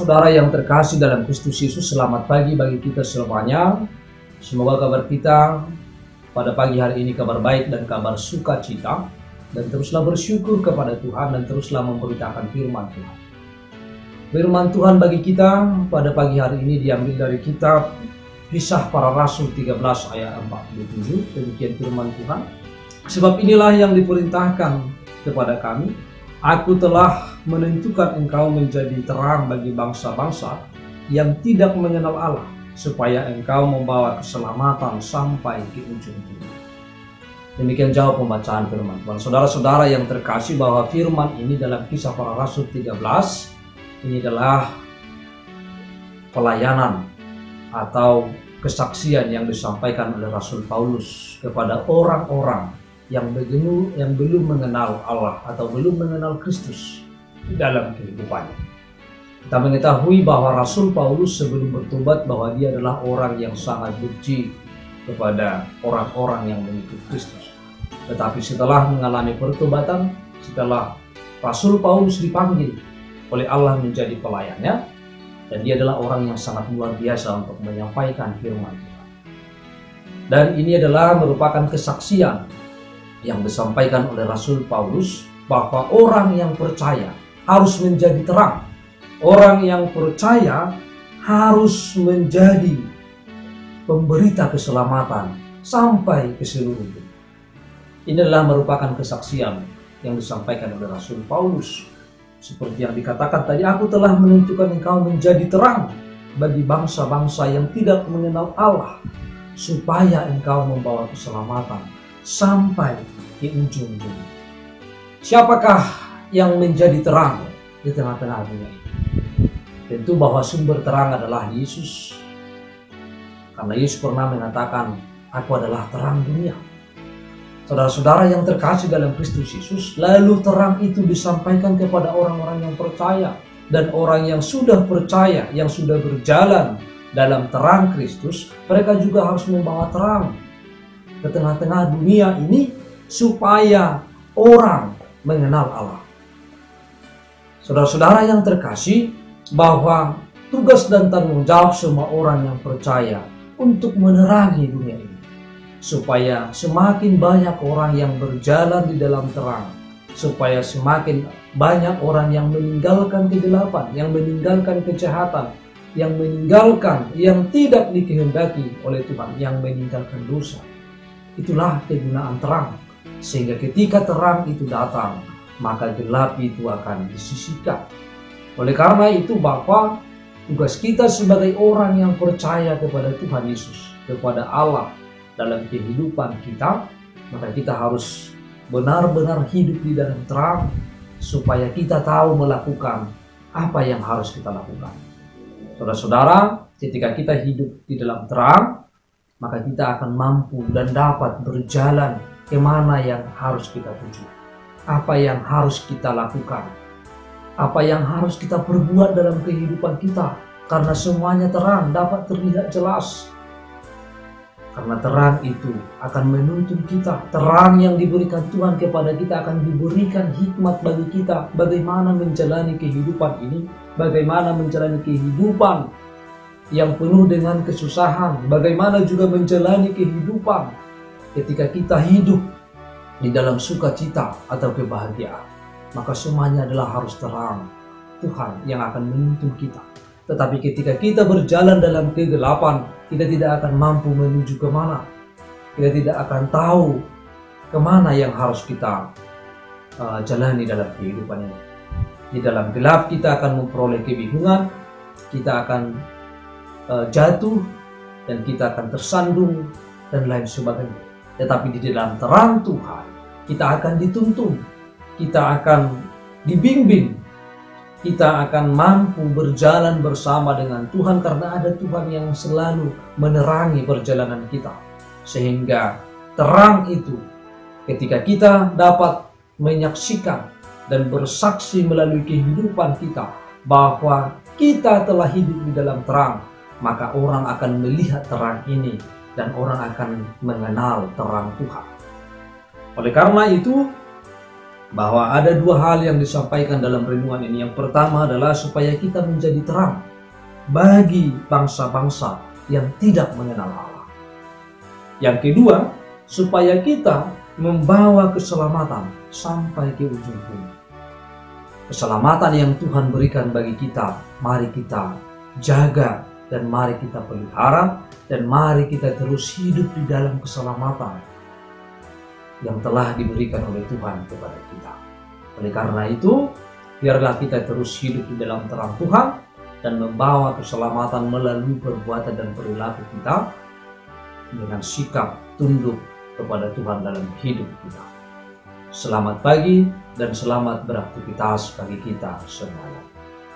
Saudara-saudara yang terkasih dalam Kristus Yesus, selamat pagi bagi kita semuanya. Semoga kabar kita pada pagi hari ini kabar baik dan kabar sukacita, dan teruslah bersyukur kepada Tuhan dan teruslah memberitakan firman Tuhan. Firman Tuhan bagi kita pada pagi hari ini diambil dari kitab Kisah Para Rasul 13 ayat 47. Demikian firman Tuhan. Sebab inilah yang diperintahkan kepada kami, aku telah menentukan engkau menjadi terang bagi bangsa-bangsa yang tidak mengenal Allah, supaya engkau membawa keselamatan sampai ke ujung dunia. Demikian jawab pembacaan firman Tuhan. Saudara-saudara yang terkasih, bahwa firman ini dalam Kisah Para Rasul 13 ini adalah pelayanan atau kesaksian yang disampaikan oleh Rasul Paulus kepada orang-orang yang belum mengenal Allah atau belum mengenal Kristus di dalam kehidupannya. Kita mengetahui bahwa Rasul Paulus sebelum bertobat bahwa dia adalah orang yang sangat benci kepada orang-orang yang mengikut Kristus. Tetapi setelah mengalami pertobatan, setelah Rasul Paulus dipanggil oleh Allah menjadi pelayannya, dan dia adalah orang yang sangat luar biasa untuk menyampaikan firman Tuhan. Dan ini adalah merupakan kesaksian yang disampaikan oleh Rasul Paulus bahwa orang yang percaya harus menjadi terang. Orang yang percaya harus menjadi pemberita keselamatan sampai ke seluruh dunia. Ini adalah merupakan kesaksian yang disampaikan oleh Rasul Paulus. Seperti yang dikatakan tadi, aku telah menentukan engkau menjadi terang bagi bangsa-bangsa yang tidak mengenal Allah, supaya engkau membawa keselamatan sampai di ujung dunia. Siapakah yang menjadi terang di tengah-tengah dunia ini? Tentu bahwa sumber terang adalah Yesus. Karena Yesus pernah mengatakan, aku adalah terang dunia. Saudara-saudara yang terkasih dalam Kristus Yesus, lalu terang itu disampaikan kepada orang-orang yang percaya. Dan orang yang sudah percaya, yang sudah berjalan dalam terang Kristus, mereka juga harus membawa terang ke tengah-tengah dunia ini supaya orang mengenal Allah. Saudara-saudara yang terkasih, bahwa tugas dan tanggung jawab semua orang yang percaya untuk menerangi dunia ini, supaya semakin banyak orang yang berjalan di dalam terang, supaya semakin banyak orang yang meninggalkan kegelapan, yang meninggalkan kejahatan, yang meninggalkan yang tidak dikehendaki oleh Tuhan, yang meninggalkan dosa. Itulah kegunaan terang, sehingga ketika terang itu datang, maka gelap itu akan disisihkan. Oleh karena itu, bahwa tugas kita sebagai orang yang percaya kepada Tuhan Yesus, kepada Allah dalam kehidupan kita, maka kita harus benar-benar hidup di dalam terang, supaya kita tahu melakukan apa yang harus kita lakukan. Saudara-saudara, ketika kita hidup di dalam terang, maka kita akan mampu dan dapat berjalan kemana yang harus kita tuju, apa yang harus kita lakukan, apa yang harus kita perbuat dalam kehidupan kita, karena semuanya terang dapat terlihat jelas. Karena terang itu akan menuntun kita. Terang yang diberikan Tuhan kepada kita akan diberikan hikmat bagi kita, bagaimana menjalani kehidupan ini, bagaimana menjalani kehidupan yang penuh dengan kesusahan, bagaimana juga menjalani kehidupan ketika kita hidup di dalam sukacita atau kebahagiaan. Maka semuanya adalah harus terang. Tuhan yang akan menuntun kita. Tetapi ketika kita berjalan dalam kegelapan, kita tidak akan mampu menuju kemana. Kita tidak akan tahu kemana yang harus kita jalani dalam kehidupan ini. Di dalam gelap kita akan memperoleh kebingungan, kita akan jatuh, dan kita akan tersandung, dan lain sebagainya. Tetapi di dalam terang Tuhan, kita akan dituntun, kita akan dibimbing, kita akan mampu berjalan bersama dengan Tuhan, karena ada Tuhan yang selalu menerangi perjalanan kita. Sehingga terang itu, ketika kita dapat menyaksikan dan bersaksi melalui kehidupan kita bahwa kita telah hidup di dalam terang, maka orang akan melihat terang ini dan orang akan mengenal terang Tuhan. Oleh karena itu, bahwa ada dua hal yang disampaikan dalam renungan ini. Yang pertama adalah supaya kita menjadi terang bagi bangsa-bangsa yang tidak mengenal Allah. Yang kedua, supaya kita membawa keselamatan sampai ke ujung bumi. Keselamatan yang Tuhan berikan bagi kita, mari kita jaga dan mari kita pelihara dan mari kita terus hidup di dalam keselamatan yang telah diberikan oleh Tuhan kepada kita. Oleh karena itu, biarlah kita terus hidup di dalam terang Tuhan dan membawa keselamatan melalui perbuatan dan perilaku kita dengan sikap tunduk kepada Tuhan dalam hidup kita. Selamat pagi dan selamat beraktivitas bagi kita semuanya.